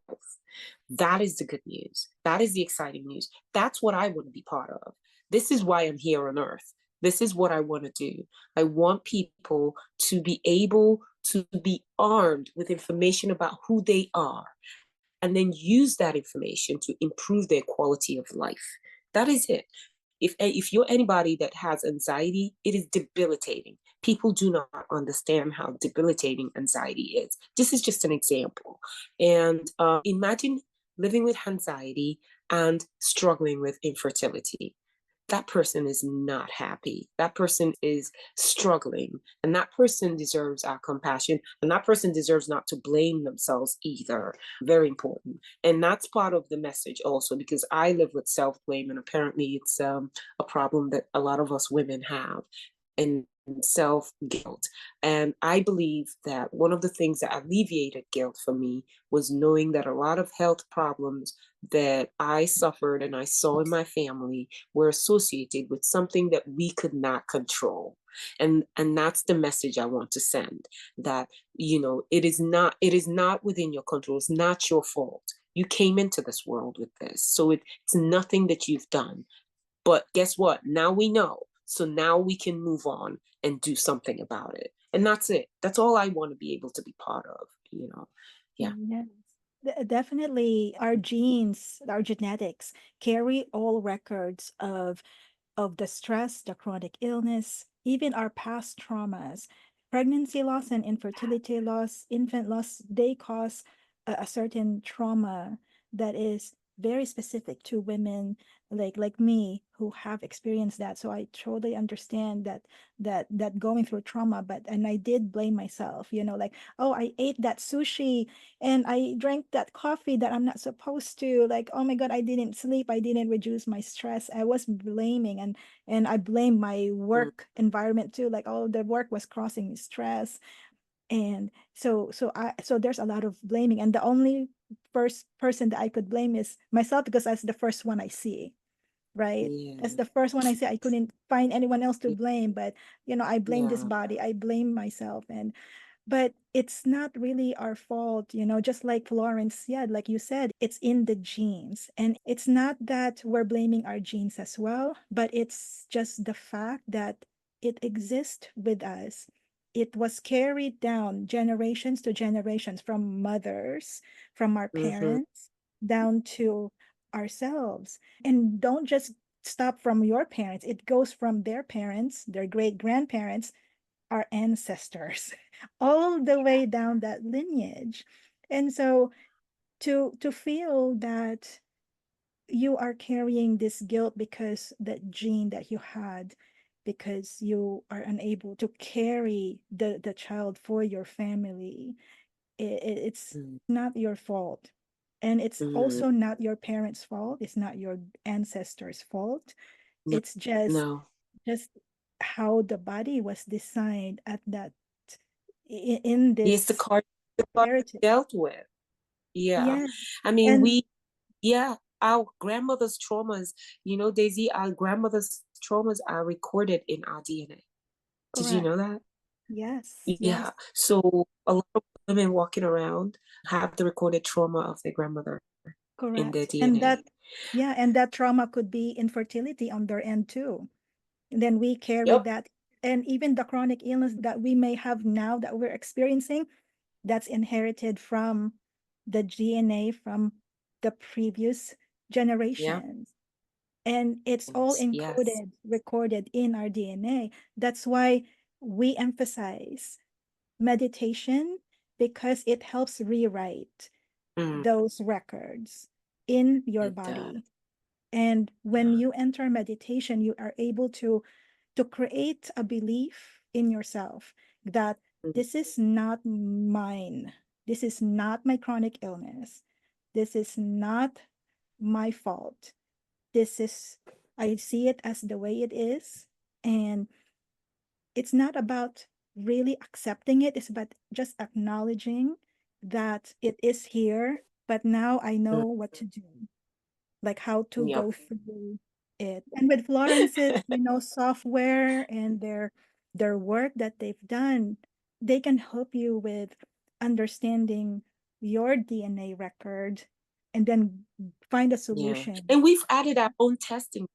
Speaker 1: That is the good news. That is the exciting news. That's what I want to be part of. This is why I'm here on earth. This is what I want to do. I want people to be able to be armed with information about who they are, and then use that information to improve their quality of life. That is it. If you're anybody that has anxiety, it is debilitating. People do not understand how debilitating anxiety is. This is just an example. And imagine living with anxiety and struggling with infertility. That person is not happy. That person is struggling. And that person deserves our compassion. And that person deserves not to blame themselves either. Very important. And that's part of the message also, because I live with self-blame, and apparently it's a problem that a lot of us women have. And self-guilt. And I believe that one of the things that alleviated guilt for me was knowing that a lot of health problems that I suffered and I saw in my family were associated with something that we could not control. And that's the message I want to send, that it is not within your control. It's not your fault. You came into this world with this. So it's nothing that you've done. But guess what? Now we know. So now we can move on and do something about it. And that's it. That's all I want to be able to be part of. Yeah.
Speaker 2: Yes. Definitely, our genes, our genetics carry all records of the stress, the chronic illness, even our past traumas. Pregnancy loss and infertility loss, infant loss, they cause a certain trauma that is very specific to women like me who have experienced that. So I totally understand that going through trauma, and I did blame myself, like, oh, I ate that sushi and I drank that coffee that I'm not supposed to, like, oh my God, I didn't sleep, I didn't reduce my stress. I was blaming, and I blame my work environment too, like, oh, the work was causing me stress. And so there's a lot of blaming, and the only first person that I could blame is myself, because that's the first one I see, right? That's
Speaker 1: Yeah.
Speaker 2: the first one I see. I couldn't find anyone else to blame, but I blame this
Speaker 1: Yeah.
Speaker 2: body, I blame myself. But it's not really our fault, just like Florence, yeah, like you said, it's in the genes. And it's not that we're blaming our genes as well, but it's just the fact that it exists with us. it was carried down generations to generations from mothers, from our
Speaker 1: Mm-hmm.
Speaker 2: parents, down to ourselves. And don't just stop from your parents, it goes from their parents, their great grandparents, our ancestors, all the way down that lineage. And so to feel that you are carrying this guilt because that gene that you had, because you are unable to carry the child for your family, it's not your fault. And it's
Speaker 1: Mm-hmm.
Speaker 2: also not your parents' fault, it's not your ancestors' fault.
Speaker 1: No,
Speaker 2: It's
Speaker 1: no.
Speaker 2: just how the body was designed at that, in
Speaker 1: It's
Speaker 2: this
Speaker 1: the card
Speaker 2: heritage.
Speaker 1: dealt with. Yeah.
Speaker 2: Yeah.
Speaker 1: I mean,
Speaker 2: And
Speaker 1: yeah, our grandmother's traumas, Daisy, our grandmother's traumas are recorded in our DNA. Did you
Speaker 2: correct.
Speaker 1: know that?
Speaker 2: Yes,
Speaker 1: Yeah.
Speaker 2: yes,
Speaker 1: So a lot of women walking around have the recorded trauma of their grandmother in their
Speaker 2: correct. And that,
Speaker 1: DNA.
Speaker 2: yeah, and that trauma could be infertility on their end too. And then we carry
Speaker 1: Yep.
Speaker 2: that. And even the chronic illness that we may have now that we're experiencing, that's inherited from the DNA from the previous
Speaker 1: Yeah.
Speaker 2: generations. And it's all
Speaker 1: Yes.
Speaker 2: encoded, recorded in our DNA. That's why we emphasize meditation, because it helps rewrite
Speaker 1: Mm,
Speaker 2: those records in your
Speaker 1: it does.
Speaker 2: body. And when you enter meditation, you are able to create a belief in yourself that
Speaker 1: Mm,
Speaker 2: this is not mine. This is not my chronic illness. This is not my fault. This is, I see it as the way it is. And it's not about really accepting it, it's about just acknowledging that it is here, but now I
Speaker 1: mm,
Speaker 2: know what to do, like how to
Speaker 1: yep.
Speaker 2: go through it. And with Florence's, software and their work that they've done, they can help you with understanding your DNA record and then find a
Speaker 1: Yeah.
Speaker 2: solution.
Speaker 1: And we've added our own testing.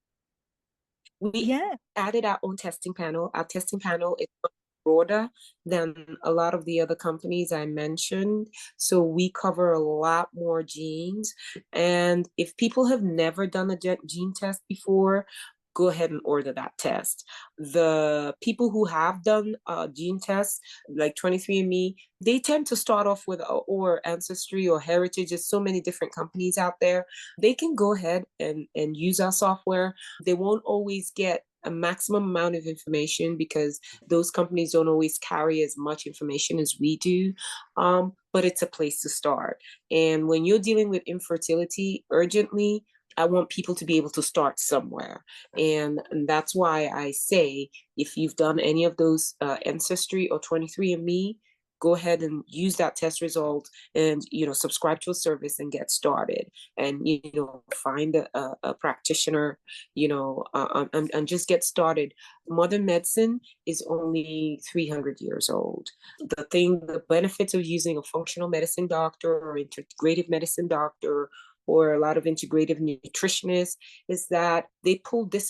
Speaker 1: We
Speaker 2: Yeah,
Speaker 1: added our own testing panel. Our testing panel is much broader than a lot of the other companies I mentioned. So we cover a lot more genes. And if people have never done a gene test before, go ahead and order that test. The people who have done gene tests, like 23andMe, they tend to start off with or Ancestry or Heritage. There's so many different companies out there. They can go ahead and use our software. They won't always get a maximum amount of information because those companies don't always carry as much information as we do. But it's a place to start. And when you're dealing with infertility urgently, I want people to be able to start somewhere. And that's why I say, if you've done any of those Ancestry or 23andMe, go ahead and use that test result and subscribe to a service and get started, and find a practitioner, and just get started. Modern medicine is only 300 years old. The benefits of using a functional medicine doctor or integrative medicine doctor or a lot of integrative nutritionists is that they pull their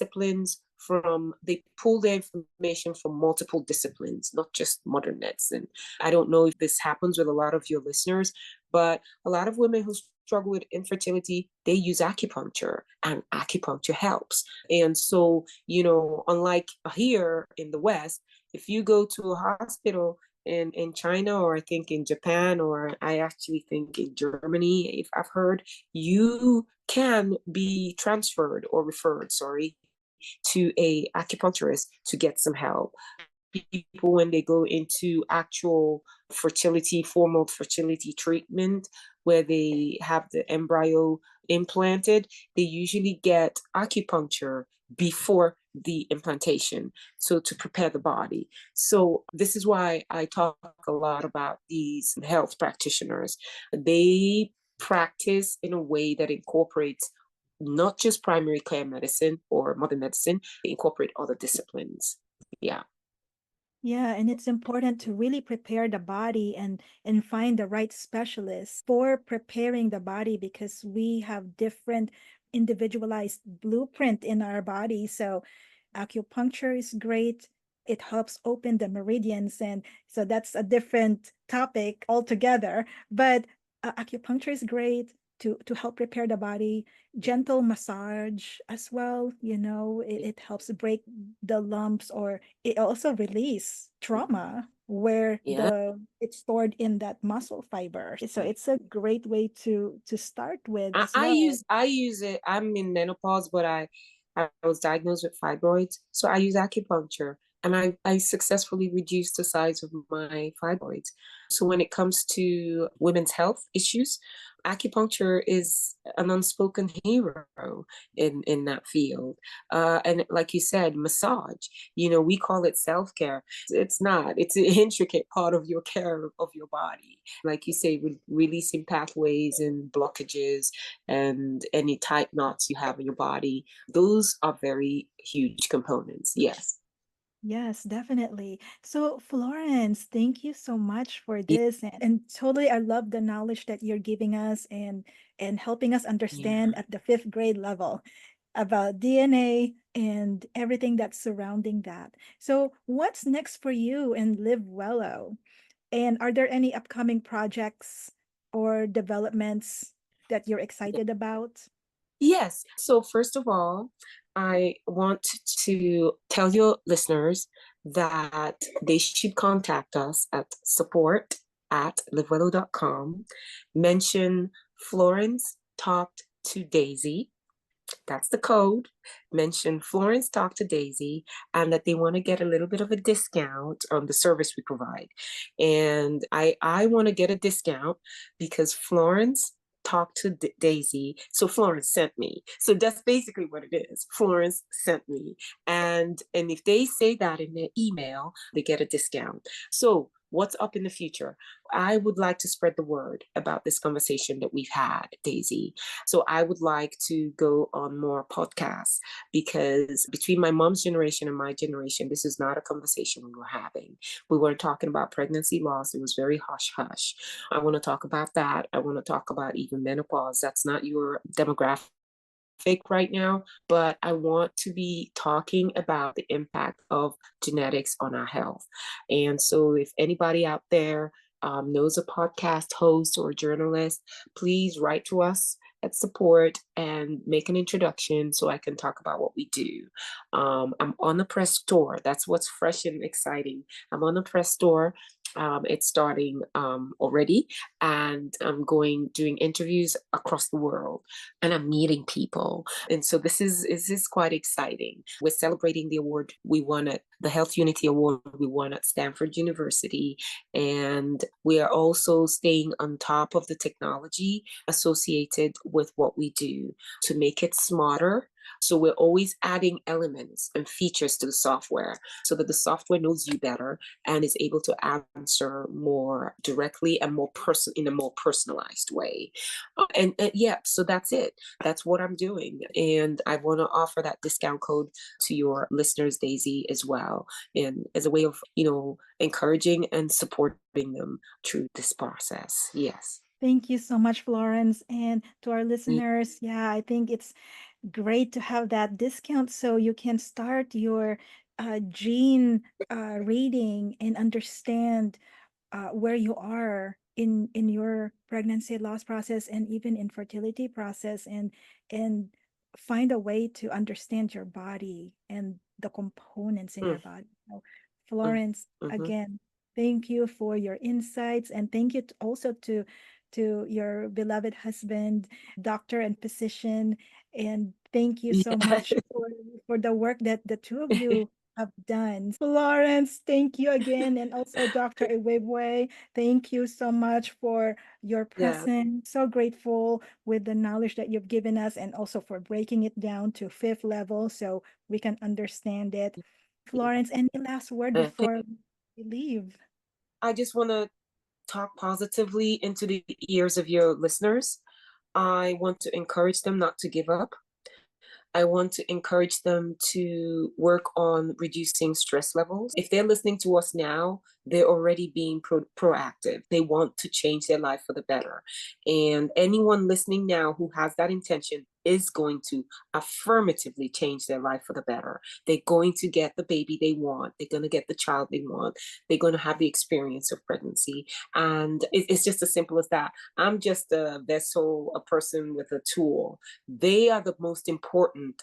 Speaker 1: information from multiple disciplines, not just modern medicine. I don't know if this happens with a lot of your listeners, but a lot of women who struggle with infertility, they use acupuncture, and acupuncture helps. And so, unlike here in the West, if you go to a hospital in China, or I think in Japan, or I actually think in Germany, if I've heard, you can be transferred or referred, sorry, to a acupuncturist to get some help. People, when they go into actual formal fertility treatment, where they have the embryo implanted, they usually get acupuncture before the implantation, so to prepare the body. So this is why I talk a lot about these health practitioners. They practice in a way that incorporates not just primary care medicine or modern medicine, they incorporate other disciplines. Yeah.
Speaker 2: yeah, and it's important to really prepare the body and find the right specialist for preparing the body, because we have different individualized blueprint in our body. So acupuncture is great. it helps open the meridians. And so that's a different topic altogether. But acupuncture is great to help repair the body. Gentle massage as well, it helps break the lumps, or it also release trauma where
Speaker 1: Yeah.
Speaker 2: it's stored in that muscle fiber. So it's a great way to start with as
Speaker 1: I
Speaker 2: well.
Speaker 1: use it. I'm in menopause, but I was diagnosed with fibroids. So I use acupuncture, and I successfully reduced the size of my fibroids. So when it comes to women's health issues, acupuncture is an unspoken hero in that field. And like you said, massage, we call it self-care. It's not, it's an intricate part of your care of your body. Like you say, releasing pathways and blockages and any tight knots you have in your body. Those are very huge components. Yes.
Speaker 2: Yes, definitely. So, Florence, thank you so much for this. And totally, I love the knowledge that you're giving us and helping us
Speaker 1: Yeah.
Speaker 2: understand at the fifth grade level about DNA and everything that's surrounding that. So, what's next for you in Livewello? And are there any upcoming projects or developments that you're excited about?
Speaker 1: Yes. So first of all, I want to tell your listeners that they should contact us at support@livewello.com. Mention Florence talked to Daisy. That's the code. Mention Florence talked to Daisy, and that they want to get a little bit of a discount on the service we provide. And I want to get a discount because Florence talked to Daisy. So Florence sent me. So that's basically what it is. Florence sent me. And if they say that in their email, they get a discount. So what's up in the future? I would like to spread the word about this conversation that we've had, Daisy. So I would like to go on more podcasts, because between my mom's generation and my generation, this is not a conversation we were having. We weren't talking about pregnancy loss. It was very hush hush. I want to talk about that. I want to talk about even menopause. That's not your demographic right now, but I want to be talking about the impact of genetics on our health. And so if anybody out there knows a podcast host or a journalist, please write to us at support and make an introduction so I can talk about what we do. I'm on the press tour. That's what's fresh and exciting. I'm on the press tour. It's starting already, and I'm doing interviews across the world, and I'm meeting people. And so this is quite exciting. We're celebrating the award we won at the Health Unity Award we won at Stanford University, and we are also staying on top of the technology associated with what we do to make it smarter. So we're always adding elements and features to the software so that the software knows you better and is able to answer more directly and in a more personalized way. Yeah, so that's it. That's what I'm doing. And I want to offer that discount code to your listeners, Daisy, as well. And as a way of, encouraging and supporting them through this process. Yes.
Speaker 2: Thank you so much, Florence. And to our listeners, yeah, I think it's great to have that discount so you can start your gene reading and understand where you are in your pregnancy loss process and even infertility process, and find a way to understand your body and the components in your body. So, Florence,
Speaker 1: Mm-hmm.
Speaker 2: again, thank you for your insights, and thank you also to your beloved husband, doctor and physician, and thank you so much for the work that the two of you have done. Florence, thank you again. And also Dr. Iwegbue, thank you so much for your
Speaker 1: Yeah.
Speaker 2: presence. So grateful with the knowledge that you've given us, and also for breaking it down to fifth level so we can understand it. Florence, any last word before we leave?
Speaker 1: I just want to talk positively into the ears of your listeners. I want to encourage them not to give up. I want to encourage them to work on reducing stress levels. If they're listening to us now, they're already being proactive. They want to change their life for the better. And anyone listening now who has that intention, is going to affirmatively change their life for the better. They're going to get the baby they want. They're going to get the child they want. They're going to have the experience of pregnancy. And it's just as simple as that. I'm just a vessel, a person with a tool. They are the most important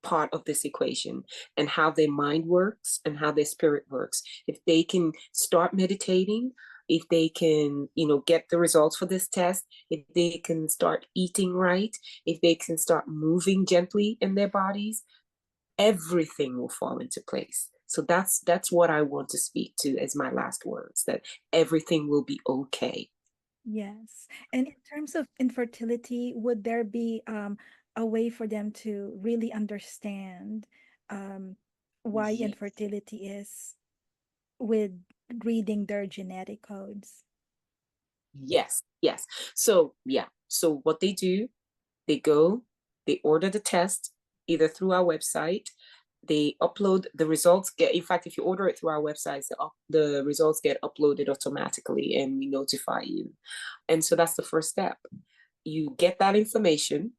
Speaker 1: part of this equation, and how their mind works and how their spirit works. If they can start meditating, if they can, get the results for this test, if they can start eating right, if they can start moving gently in their bodies, everything will fall into place. So that's what I want to speak to as my last words, that everything will be okay.
Speaker 2: Yes. And in terms of infertility, would there be a way for them to really understand why
Speaker 1: Yes.
Speaker 2: infertility is with reading their genetic codes?
Speaker 1: Yes. So what they do, they order the test either through our website. They upload the results. In fact, if you order it through our website, the results get uploaded automatically, and we notify you. And so that's the first step. You get that information,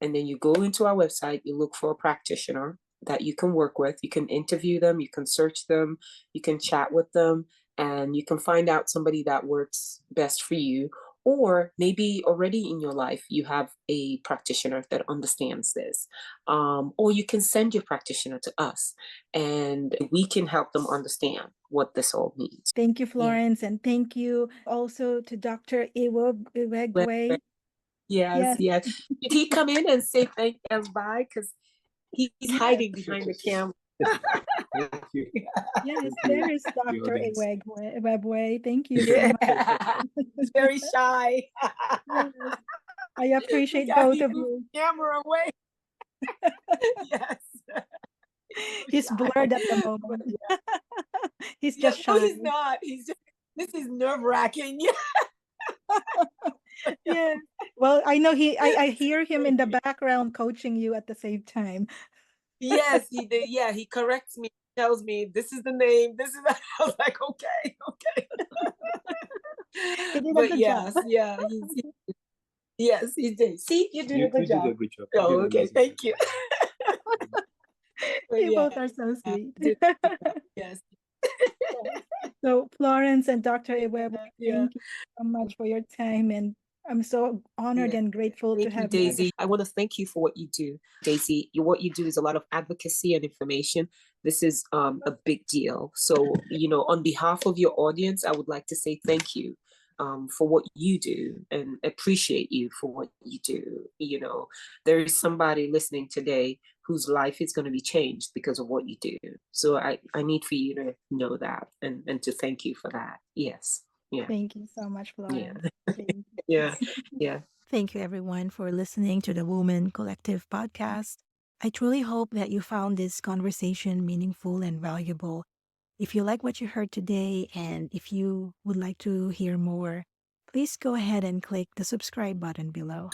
Speaker 1: and then you go into our website. You look for a practitioner that you can work with. You can interview them. You can search them. You can chat with them, and you can find out somebody that works best for you. Or maybe already in your life, you have a practitioner that understands this. Or you can send your practitioner to us, and we can help them understand what this all means.
Speaker 2: Thank you, Florence, and thank you also to Dr. Iwegbue.
Speaker 1: Yes. Did he come in and say thank you, bye? Because he's hiding behind the camera.
Speaker 3: Thank you.
Speaker 2: Yes,
Speaker 3: Thank you,
Speaker 2: there is
Speaker 3: the
Speaker 2: Dr.
Speaker 3: audience.
Speaker 2: Iwegbue. Thank you so much.
Speaker 1: He's very shy.
Speaker 2: Yes, I appreciate
Speaker 1: Yeah,
Speaker 2: both
Speaker 1: he
Speaker 2: of
Speaker 1: moved
Speaker 2: you.
Speaker 1: the camera away. Yes.
Speaker 2: He's
Speaker 1: Shy.
Speaker 2: blurred at the
Speaker 1: But
Speaker 2: moment.
Speaker 1: yeah.
Speaker 2: He's
Speaker 1: Yeah,
Speaker 2: just
Speaker 1: no,
Speaker 2: shy.
Speaker 1: he's not. This is nerve-wracking. Yeah.
Speaker 2: Yeah. Well, I know I hear him in the background coaching you at the same time.
Speaker 1: Yes, he did. Yeah, he corrects me, tells me this is the name, this is that. I was like, okay.
Speaker 2: He did a
Speaker 1: But
Speaker 2: good
Speaker 1: yes,
Speaker 2: job.
Speaker 1: yeah, yes, he did. See, you did a good
Speaker 3: You
Speaker 1: job.
Speaker 3: did a good job. You
Speaker 1: Oh,
Speaker 3: did an
Speaker 1: okay,
Speaker 3: amazing
Speaker 1: thank
Speaker 3: job.
Speaker 1: you. But
Speaker 2: You
Speaker 1: yeah,
Speaker 2: both are so sweet.
Speaker 1: yes.
Speaker 2: So Florence and Dr. Iwegbue,
Speaker 1: Yeah.
Speaker 2: thank you so much for your time, and I'm so honored
Speaker 1: Yeah.
Speaker 2: and grateful to
Speaker 1: Thank you,
Speaker 2: have you on the
Speaker 1: Daisy. I want to thank you for what you do, Daisy. What you do is a lot of advocacy and information. This is a big deal. So, on behalf of your audience, I would like to say thank you for what you do, and appreciate you for what you do. There is somebody listening today whose life is going to be changed because of what you do. So I need for you to know that, and to thank you for that. Yes. Yeah.
Speaker 2: Thank you so much,
Speaker 1: Yeah.
Speaker 2: Florence. Thank you.
Speaker 1: Yeah.
Speaker 2: Thank you, everyone, for listening to the WOMBen Collective podcast. I truly hope that you found this conversation meaningful and valuable. If you like what you heard today, and if you would like to hear more, please go ahead and click the subscribe button below.